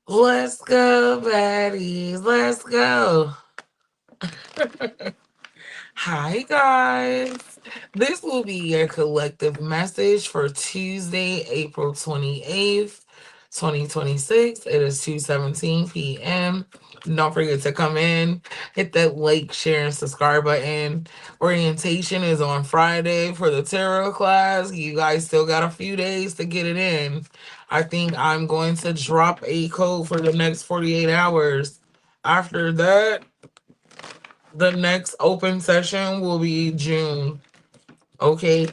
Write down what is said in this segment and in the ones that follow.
Let's go, baddies. Let's go. Hi, guys. This will be your collective message for Tuesday, April 28th, 2026. It is 2:17 p.m. Don't forget to come in, hit that like, share, and subscribe button. Orientation is on Friday for the tarot class. You guys still got a few days to get it in. I think I'm going to drop a code for the next 48 hours. After that, the next open session will be June. Okay.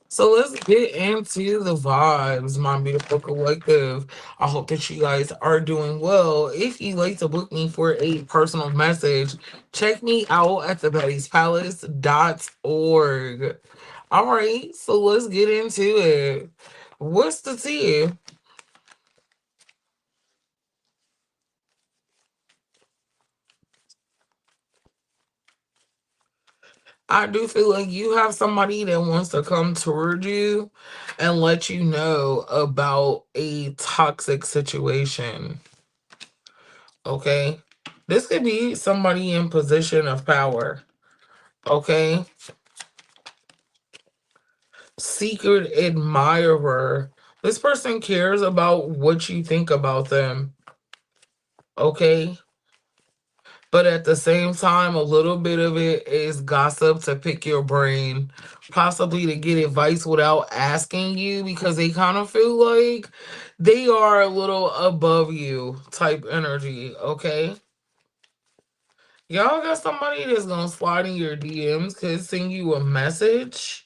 So let's get into the vibes, my beautiful collective. I hope that you guys are doing well. If you'd like to book me for a personal message, check me out at thebaddiespalace.org. All right, so let's get into it. What's the tea? I do feel like you have somebody that wants to come toward you and let you know about a toxic situation. Okay. This could be somebody in position of power. Okay. Secret admirer. This person cares about what you think about them. Okay. But at the same time, a little bit of it is gossip to pick your brain, possibly to get advice without asking you because they kind of feel like they are a little above you type energy, okay? Y'all got somebody that's gonna slide in your DMs, could send you a message,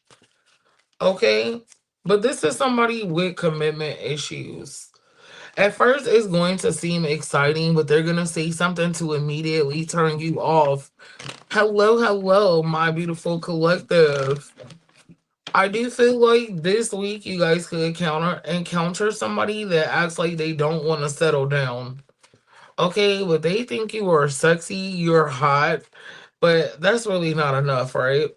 okay? But this is somebody with commitment issues. At first, it's going to seem exciting, but they're gonna say something to immediately turn you off. Hello, hello, my beautiful collective. I do feel like this week you guys could encounter somebody that acts like they don't want to settle down. Okay, but they think you are sexy, you're hot, but that's really not enough, right?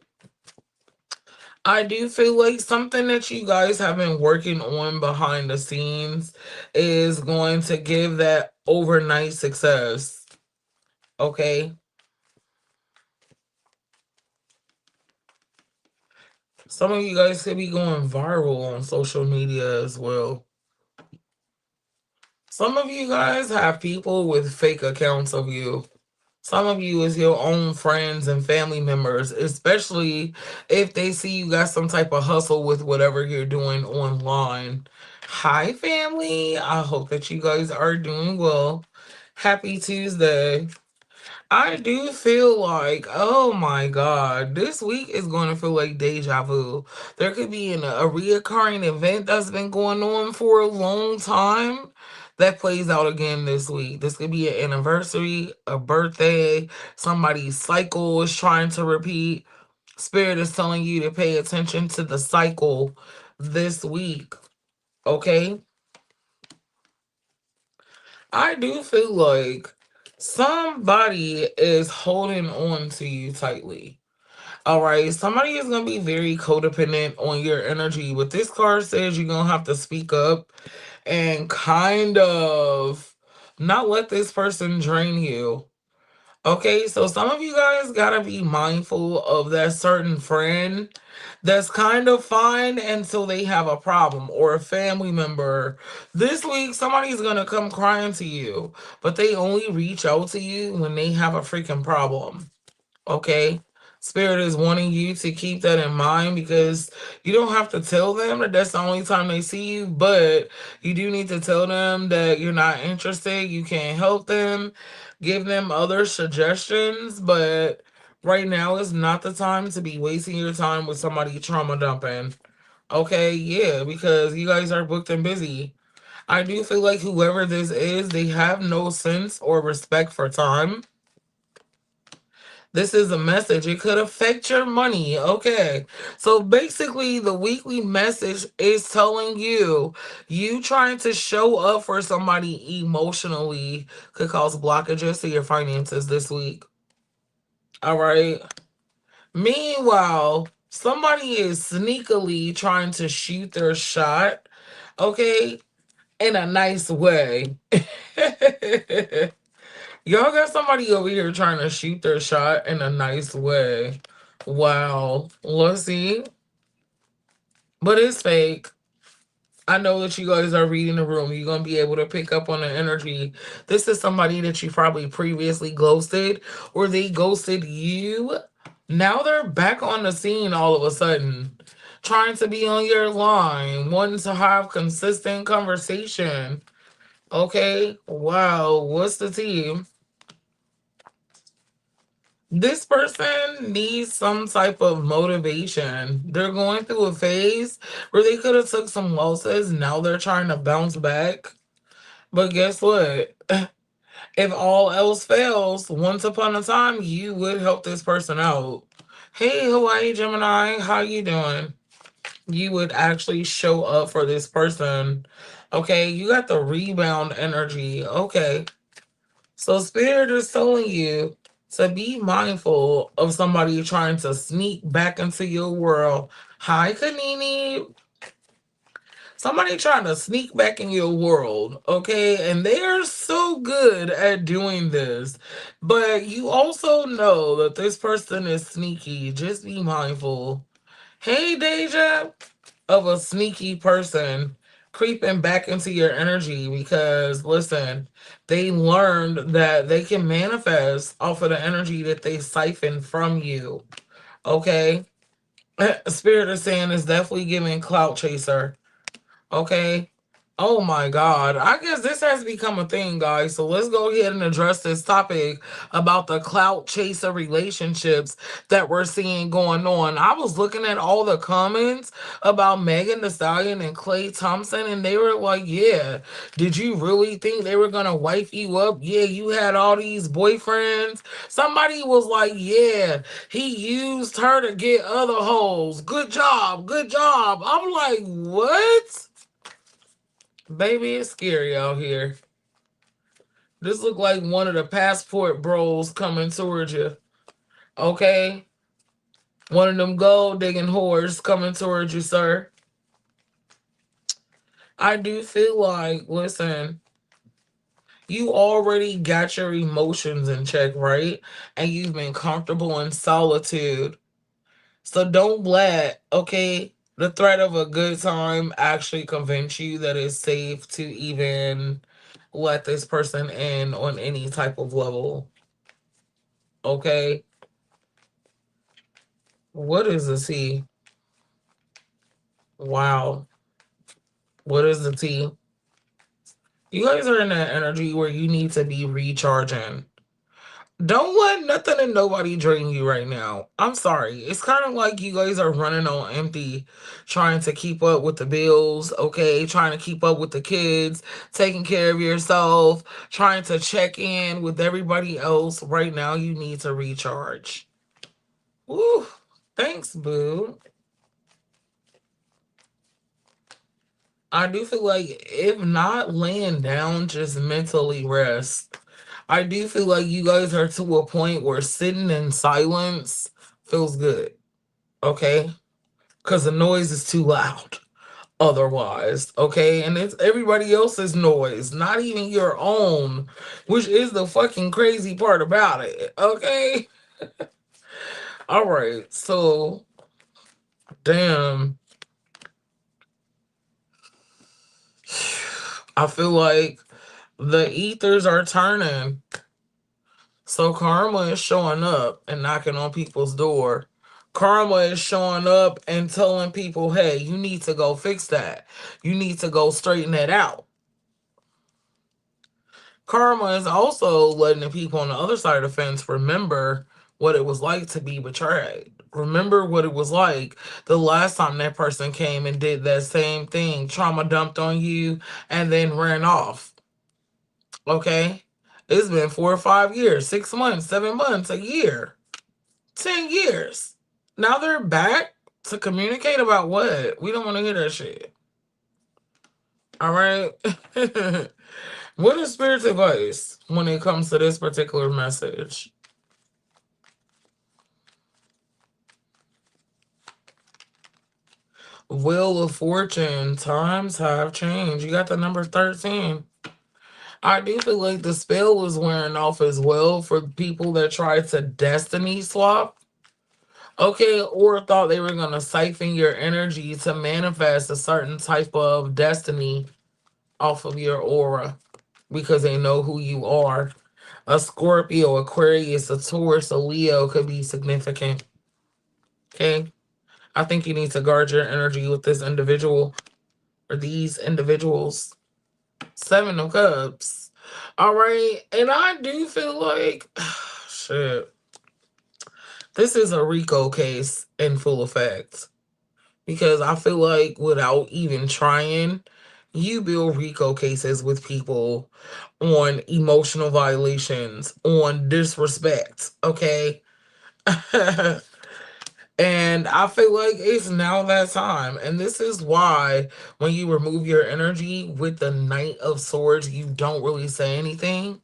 I do feel like something that you guys have been working on behind the scenes is going to give that overnight success. Okay. Some of you guys could be going viral on social media as well. Some of you guys have people with fake accounts of you. Some of you is your own friends and family members, especially if they see you got some type of hustle with whatever you're doing online. Hi, family. I hope that you guys are doing well. Happy Tuesday. I do feel like, oh my God, this week is going to feel like deja vu. There could be a reoccurring event that's been going on for a long time that plays out again this week. This could be an anniversary, a birthday, somebody's cycle is trying to repeat. Spirit is telling you to pay attention to the cycle this week, okay? I do feel like somebody is holding on to you tightly. All right, somebody is going to be very codependent on your energy. But this card says you're going to have to speak up and kind of not let this person drain you. Okay, so some of you guys gotta be mindful of that certain friend that's kind of fine until they have a problem or a family member. This week, somebody's gonna come crying to you, but they only reach out to you when they have a freaking problem. Okay. Spirit is wanting you to keep that in mind because you don't have to tell them that that's the only time they see you, but you do need to tell them that you're not interested, you can't help them, give them other suggestions, but right now is not the time to be wasting your time with somebody trauma dumping. Okay, yeah, because you guys are booked and busy. I do feel like whoever this is, they have no sense or respect for time. This is a message. It could affect your money. Okay. So basically, the weekly message is telling you you trying to show up for somebody emotionally could cause blockages to your finances this week. All right. Meanwhile, somebody is sneakily trying to shoot their shot. Okay. in a nice way. Y'all got somebody over here trying to shoot their shot in a nice way. Wow. Let's see. But it's fake. I know that you guys are reading the room. You're going to be able to pick up on the energy. This is somebody that you probably previously ghosted, or they ghosted you. Now they're back on the scene all of a sudden, trying to be on your line, wanting to have consistent conversation. Okay, wow, what's the tea? This person needs some type of motivation. They're going through a phase where they could have took some losses. Now they're trying to bounce back. But guess what? If all else fails, once upon a time, you would help this person out. Hey, Hawaii Gemini, how you doing? You would actually show up for this person. Okay, you got the rebound energy. Okay. So Spirit is telling you to be mindful of somebody trying to sneak back into your world. Hi, Kanini. Somebody trying to sneak back in your world, okay? And they are so good at doing this. But you also know that this person is sneaky. Just be mindful. Hey, Deja, of a sneaky person creeping back into your energy because, listen, they learned that they can manifest off of the energy that they siphon from you, okay? Spirit is saying is definitely giving clout chaser. Okay. Oh my God. I guess this has become a thing, guys. So let's go ahead and address this topic about the clout chaser relationships that we're seeing going on. I was looking at all the comments about Megan Thee Stallion and Clay Thompson, and they were like, yeah, did you really think they were going to wife you up? Yeah, you had all these boyfriends. Somebody was like, yeah, he used her to get other hoes. Good job. Good job. I'm like, what? Baby, it's scary out here. This look like one of the passport bros coming towards you. Okay? One of them gold digging whores coming towards you, sir. I do feel like, listen, you already got your emotions in check, right? And you've been comfortable in solitude. So don't let, okay, the threat of a good time actually convince you that it's safe to even let this person in on any type of level. Okay? What is the T? Wow. What is the T? You guys are in that energy where you need to be recharging. Don't let nothing and nobody drain you right now. I'm sorry. It's kind of like you guys are running on empty, trying to keep up with the bills, okay? Trying to keep up with the kids, taking care of yourself, trying to check in with everybody else. Right now, you need to recharge. Ooh, thanks, boo. I do feel like if not laying down, just mentally rest. I do feel like you guys are to a point where sitting in silence feels good. Okay? Because the noise is too loud otherwise. Okay? And it's everybody else's noise, not even your own, which is the fucking crazy part about it. Okay? All right. So, damn. I feel like the ethers are turning. So karma is showing up and knocking on people's door. Karma is showing up and telling people, hey, you need to go fix that. You need to go straighten that out. Karma is also letting the people on the other side of the fence remember what it was like to be betrayed. Remember what it was like the last time that person came and did that same thing, trauma dumped on you, and then ran off. Okay? It's been 4 or 5 years, 6 months, 7 months, a year. 10 years. Now they're back to communicate about what? We don't want to hear that shit. All right. What is Spirit's advice when it comes to this particular message? Wheel of Fortune, times have changed. You got the number 13. I do feel like the spell was wearing off as well for people that tried to destiny swap. Okay, or thought they were going to siphon your energy to manifest a certain type of destiny off of your aura because they know who you are. A Scorpio, Aquarius, a Taurus, a Leo could be significant. Okay, I think you need to guard your energy with this individual or these individuals. Seven of Cups. All right. And I do feel like, shit, this is a Rico case in full effect. Because I feel like without even trying, you build Rico cases with people on emotional violations, on disrespect. Okay. And I feel like it's now that time. And this is why when you remove your energy with the Knight of Swords, you don't really say anything.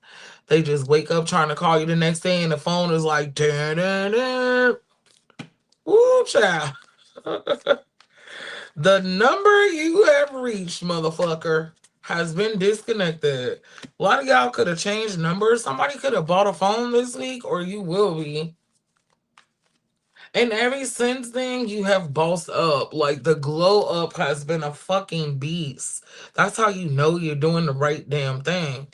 They just wake up trying to call you the next day, and the phone is like, da da da. Woo, child. The number you have reached, motherfucker, has been disconnected. A lot of y'all could have changed numbers. Somebody could have bought a phone this week, or you will be. And ever since then, you have bossed up. Like the glow up has been a fucking beast. That's how you know you're doing the right damn thing.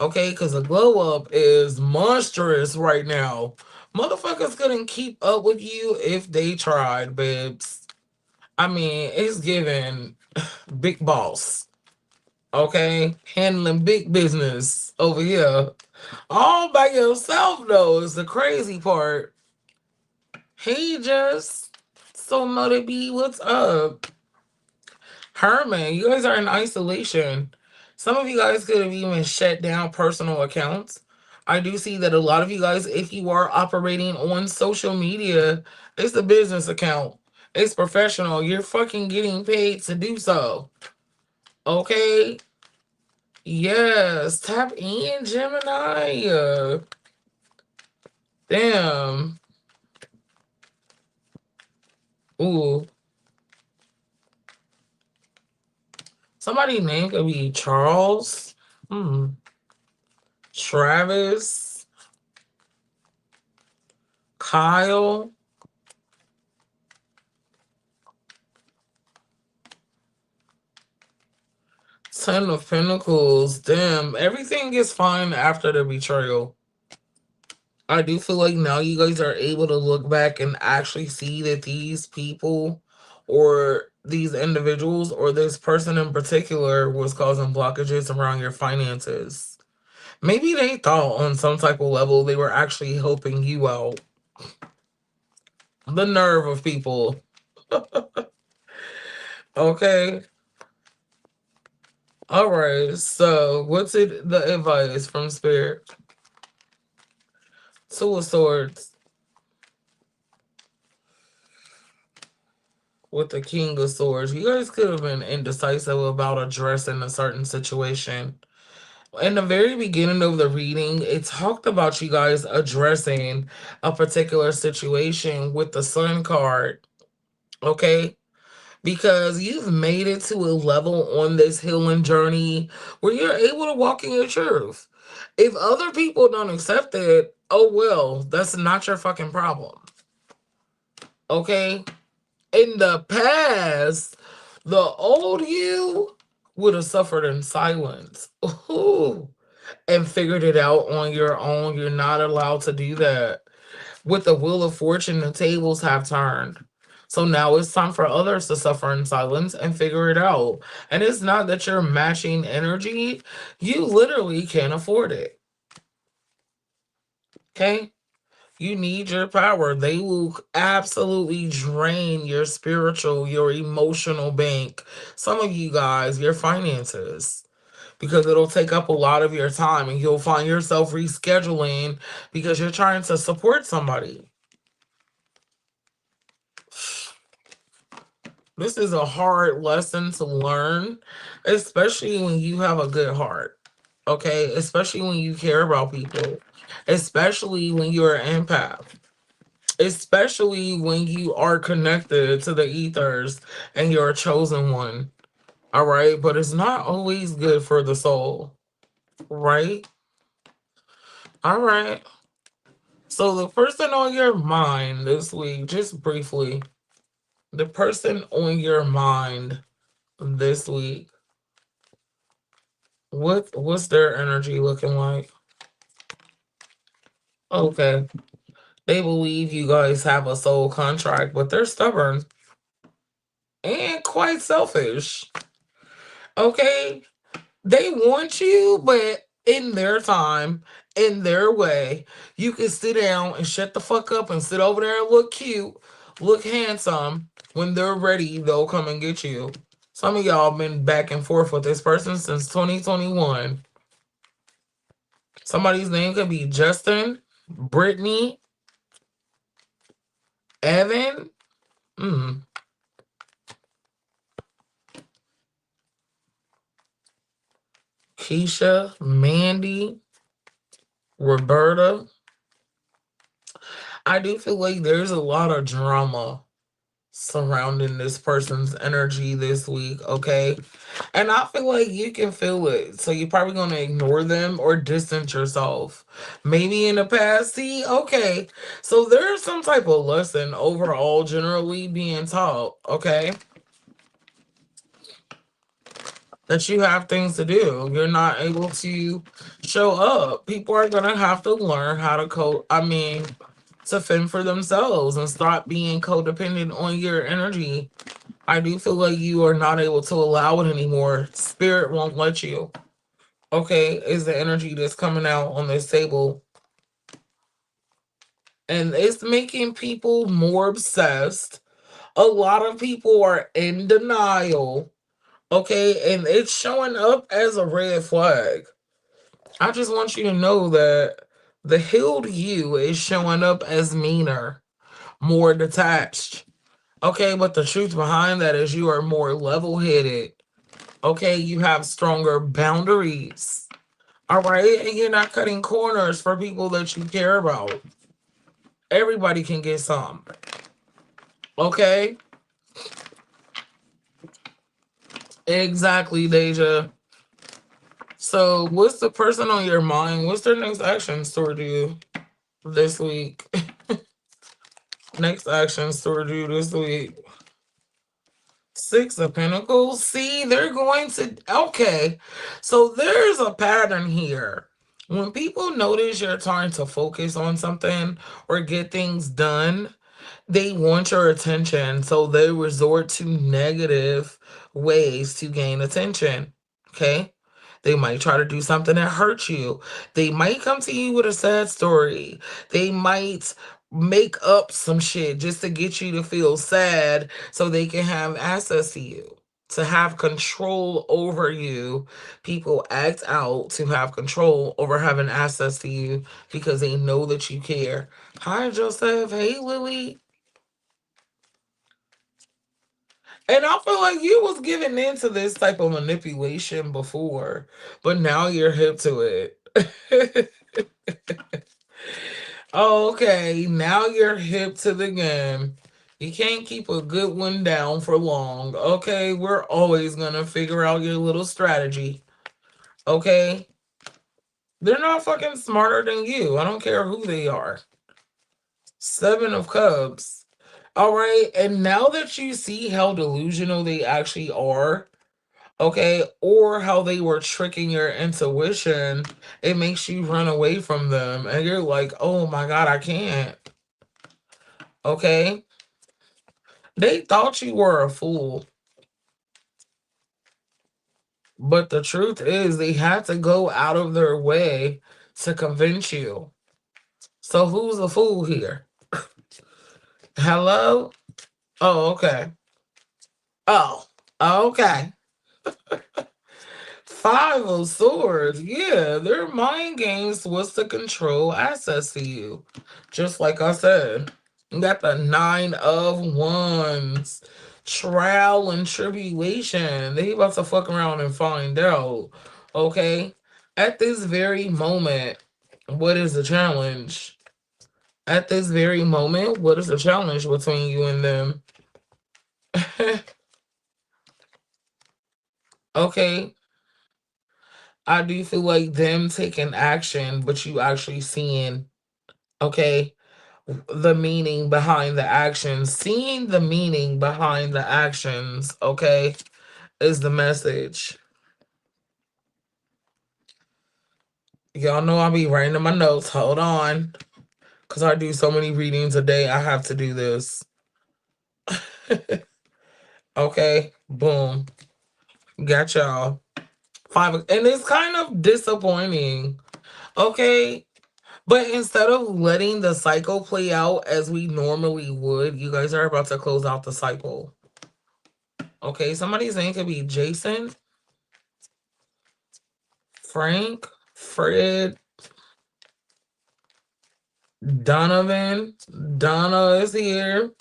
Okay, because the glow up is monstrous right now. Motherfuckers couldn't keep up with you if they tried, babes. I mean, it's given big boss. Okay, handling big business over here. All by yourself, though, is the crazy part. Hey, just so know to be what's up. Herman, you guys are in isolation. Some of you guys could have even shut down personal accounts. I do see that a lot of you guys, if you are operating on social media, it's a business account. It's professional. You're fucking getting paid to do so. Okay? Yes. Tap in, Gemini. Damn. Ooh. Somebody's name could be Charles. Travis. Kyle. Ten of Pentacles. Damn. Everything is fine after the betrayal. I do feel like now you guys are able to look back and actually see that these people or these individuals or this person in particular was causing blockages around your finances. Maybe they thought on some type of level they were actually helping you out. The nerve of people. Okay. All right. So, what's the advice from Spirit? Two of Swords with the King of Swords. You guys could have been indecisive about addressing a certain situation. In the very beginning of the reading, it talked about you guys addressing a particular situation with the Sun card. Okay? Because you've made it to a level on this healing journey where you're able to walk in your truth. If other people don't accept it, oh well, that's not your fucking problem. Okay? In the past, the old you would have suffered in silence. Ooh, and figured it out on your own. You're not allowed to do that. With the Wheel of Fortune, the tables have turned. So now it's time for others to suffer in silence and figure it out. And it's not that you're matching energy, you literally can't afford it. Okay? You need your power. They will absolutely drain your spiritual, your emotional bank. Some of you guys, your finances. Because it'll take up a lot of your time and you'll find yourself rescheduling because you're trying to support somebody. This is a hard lesson to learn, especially when you have a good heart. Okay? Especially when you care about people. Especially when you're an empath. especially when you are connected to the ethers and you're a chosen one. All right, but it's not always good for the soul, right? All right. So the person on your mind this week, just briefly, the person on your mind this week, what's their energy looking like? Okay. They believe you guys have a soul contract, but they're stubborn and quite selfish. Okay? They want you, but in their time, in their way, you can sit down and shut the fuck up and sit over there and look cute, look handsome. When they're ready, they'll come and get you. Some of y'all been back and forth with this person since 2021. Somebody's name could be Justin, Brittany, Evan, mm, Keisha, Mandy, Roberta. I do feel like there's a lot of drama surrounding this person's energy this week, okay? And I feel like you can feel it. So you're probably going to ignore them or distance yourself. Maybe in the past, see, okay. So there's some type of lesson overall generally being taught, okay? That you have things to do. You're not able to show up. People are going to have to learn how to to fend for themselves and stop being codependent on your energy. I do feel like you are not able to allow it anymore. Spirit won't let you. Okay, is the energy that's coming out on this table. And it's making people more obsessed. A lot of people are in denial. Okay, and it's showing up as a red flag. I just want you to know that the healed you is showing up as meaner, more detached. Okay, but the truth behind that is you are more level headed. Okay, you have stronger boundaries. All right, and you're not cutting corners for people that you care about. Everybody can get some. Okay, exactly, Deja. So, what's the person on your mind? What's their next actions toward you this week? Next actions toward you this week. Six of Pentacles. See, they're going to. Okay. So there's a pattern here. When people notice you're trying to focus on something or get things done, they want your attention. So they resort to negative ways to gain attention. Okay. They might try to do something that hurts you. They might come to you with a sad story. They might make up some shit just to get you to feel sad so they can have access to you, to have control over you. People act out to have control over having access to you because they know that you care. Hi, Joseph. Hey, Lily. And I feel like you was giving into this type of manipulation before, but now you're hip to it. Okay, now you're hip to the game. You can't keep a good one down for long. Okay, we're always gonna figure out your little strategy. Okay? They're not fucking smarter than you. I don't care who they are. Seven of Cups. All right, and now that you see how delusional they actually are, okay, or how they were tricking your intuition, it makes you run away from them. And you're like, oh my God, I can't. Okay? They thought you were a fool. But the truth is, they had to go out of their way to convince you. So who's a fool here? Hello? Oh, okay. Oh, okay. Five of Swords. Yeah, their mind games was to control access to you. Just like I said. You got the Nine of Wands. Trial and tribulation. They about to fuck around and find out. Okay? At this very moment, what is the challenge? At this very moment, what is the challenge between you and them? Okay. I do feel like them taking action, but you actually seeing, okay, the meaning behind the actions. Seeing the meaning behind the actions, okay, is the message. Y'all know I'll be writing in my notes. Hold on. Because I do so many readings a day, I have to do this. Okay, boom. Got y'all. Five. And it's kind of disappointing. Okay. But instead of letting the cycle play out as we normally would, you guys are about to close out the cycle. Okay, somebody's name could be Jason, Frank, Fred, Donovan. Donna is here.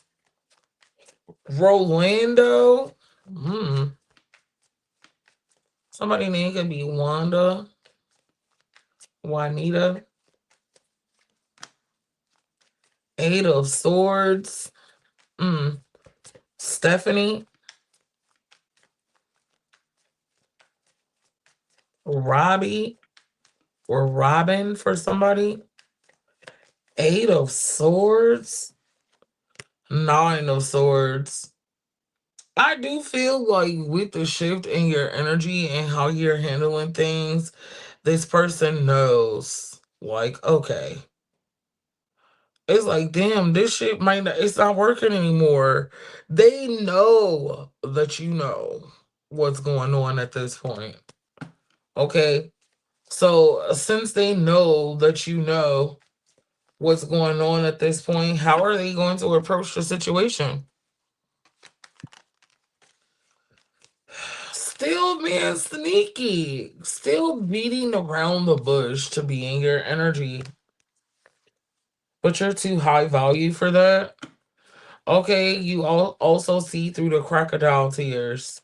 Rolando. Hmm. Somebody's name could be Wanda, Juanita, Eight of Swords. Stephanie, Robbie, or Robin for somebody. Eight of Swords, Nine of Swords. I do feel like with the shift in your energy and how you're handling things, this person knows. Like, okay. It's like, damn, this shit might not, it's not working anymore. They know that you know what's going on at this point. Okay. So since they know that you know what's going on at this point, how are they going to approach the situation? Still being sneaky, still beating around the bush to be in your energy. But you're too high value for that. Okay, you also see through the crocodile tears.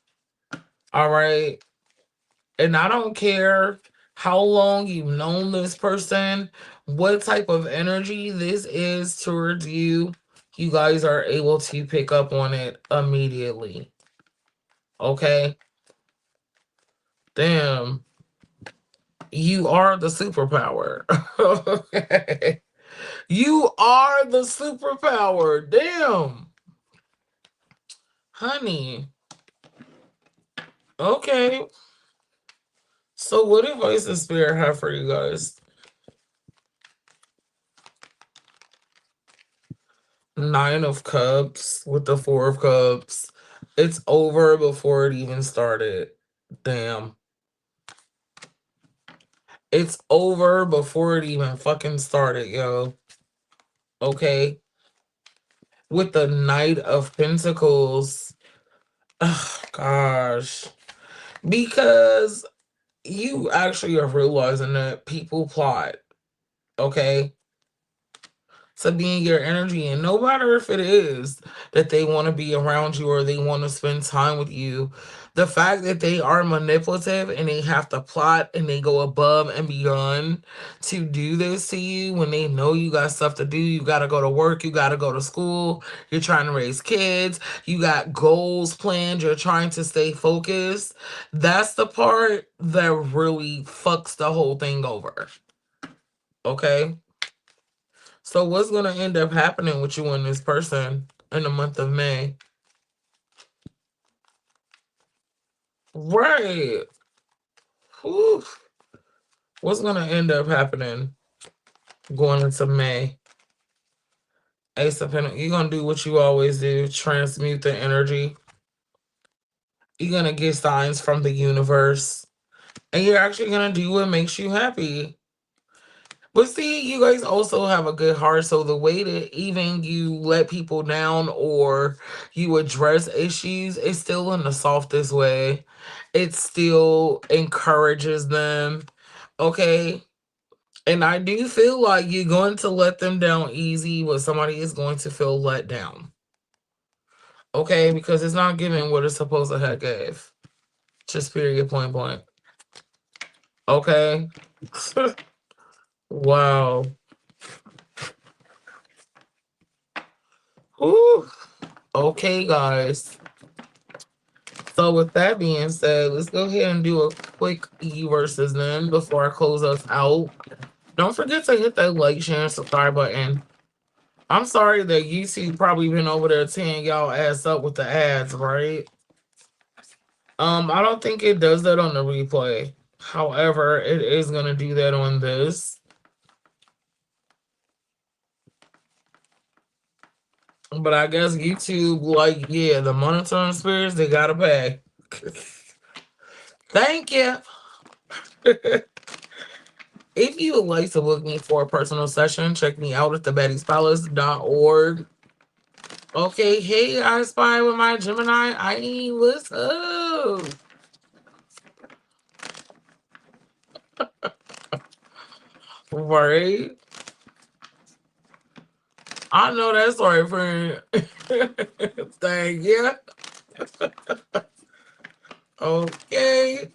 All right. And I don't care how long you've known this person, what type of energy this is towards you. You guys are able to pick up on it immediately. Okay. Damn. You are the superpower. Okay. You are the superpower. Damn. Honey. Okay. So what advice does Spirit have for you guys? Nine of Cups with the Four of Cups. It's over before it even started. Damn. It's over before it even fucking started, yo. Okay. With the Knight of Pentacles. Oh, gosh. Because you actually are realizing that people plot. Okay. To be in your energy, and no matter if it is that they want to be around you or they want to spend time with you, the fact that they are manipulative and they have to plot and they go above and beyond to do this to you when they know you got stuff to do. You got to go to work, you got to go to school, you're trying to raise kids, you got goals planned, you're trying to stay focused. That's the part that really fucks the whole thing over. Okay. So what's going to end up happening with you and this person in the month of May? Right. Whew. What's going to end up happening going into May? Ace of Pentacles. You're going to do what you always do. Transmute the energy. You're going to get signs from the universe. And you're actually going to do what makes you happy. But see, you guys also have a good heart. So the way that even you let people down or you address issues, it's still in the softest way. It still encourages them. Okay. And I do feel like you're going to let them down easy, but somebody is going to feel let down. Okay. Because it's not giving what it's supposed to have gave. Just period, point blank. Okay. Wow. Whew. Okay, guys. So with that being said, let's go ahead and do a quick E versus then before I close us out. Don't forget to hit that like, share, and subscribe button. I'm sorry that YouTube probably been over there tearing y'all ass up with the ads, right? I don't think it does that on the replay. However, it is gonna do that on this. But I guess YouTube, like, yeah, the monitoring spirits, they gotta pay. Thank you. If you would like to book me for a personal session, check me out at thebaddiespalace.org. Okay, hey, I spy with my Gemini. What's up? Right? I know that's right, friend. Thank you. Okay.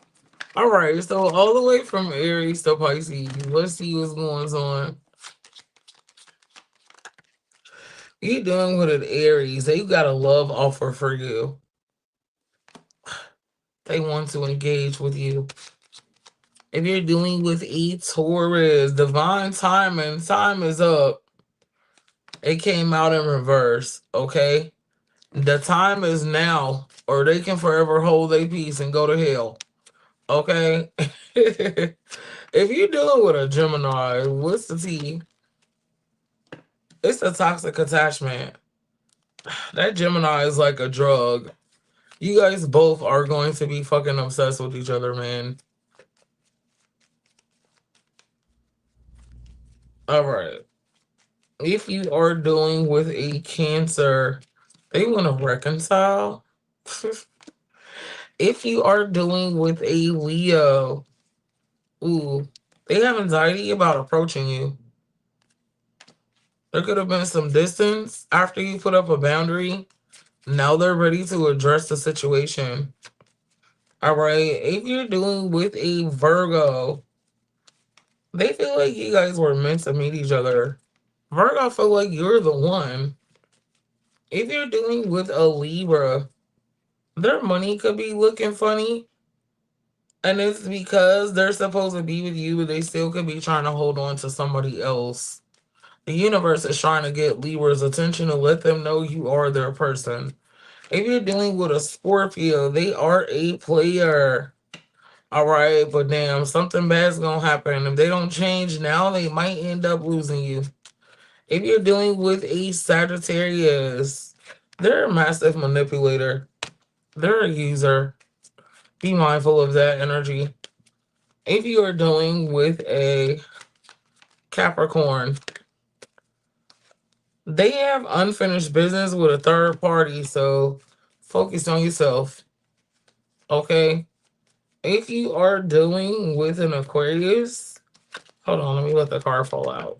All right. So all the way from Aries to Pisces, let's see what's going on. You dealing with an Aries? They got a love offer for you. They want to engage with you. If you're dealing with a Taurus, divine timing, time is up. It came out in reverse. Okay. The time is now, or they can forever hold their peace and go to hell. Okay. If you're dealing with a Gemini, what's the T? It's a toxic attachment. That Gemini is like a drug. You guys both are going to be fucking obsessed with each other, man. All right. If you are dealing with a Cancer, they want to reconcile. If you are dealing with a Leo, ooh, they have anxiety about approaching you. There could have been some distance after you put up a boundary. Now they're ready to address the situation. All right. If you're dealing with a Virgo, they feel like you guys were meant to meet each other. Virgo feel like you're the one. If you're dealing with a Libra, their money could be looking funny. And it's because they're supposed to be with you, but they still could be trying to hold on to somebody else. The universe is trying to get Libra's attention and let them know you are their person. If you're dealing with a Scorpio, they are a player. All right, but damn, something bad's gonna happen. If they don't change now, they might end up losing you. If you're dealing with a Sagittarius, they're a massive manipulator. They're a user. Be mindful of that energy. If you are dealing with a Capricorn, they have unfinished business with a third party, so focus on yourself. Okay? If you are dealing with an Aquarius, hold on, let me let the card fall out.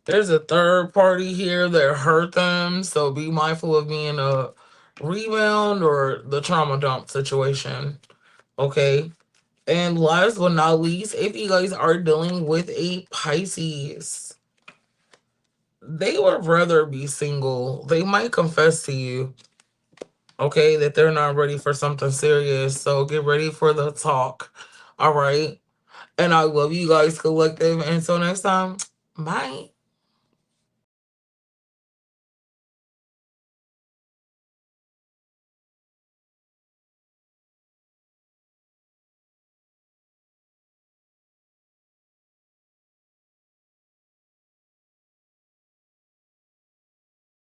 There's a third party here that hurt them, so be mindful of being a rebound or the trauma dump situation. Okay? And last but not least, if you guys are dealing with a Pisces, they would rather be single. They might confess to you, okay, that they're not ready for something serious. So get ready for the talk. All right. And I love you guys, collective. Until next time, bye.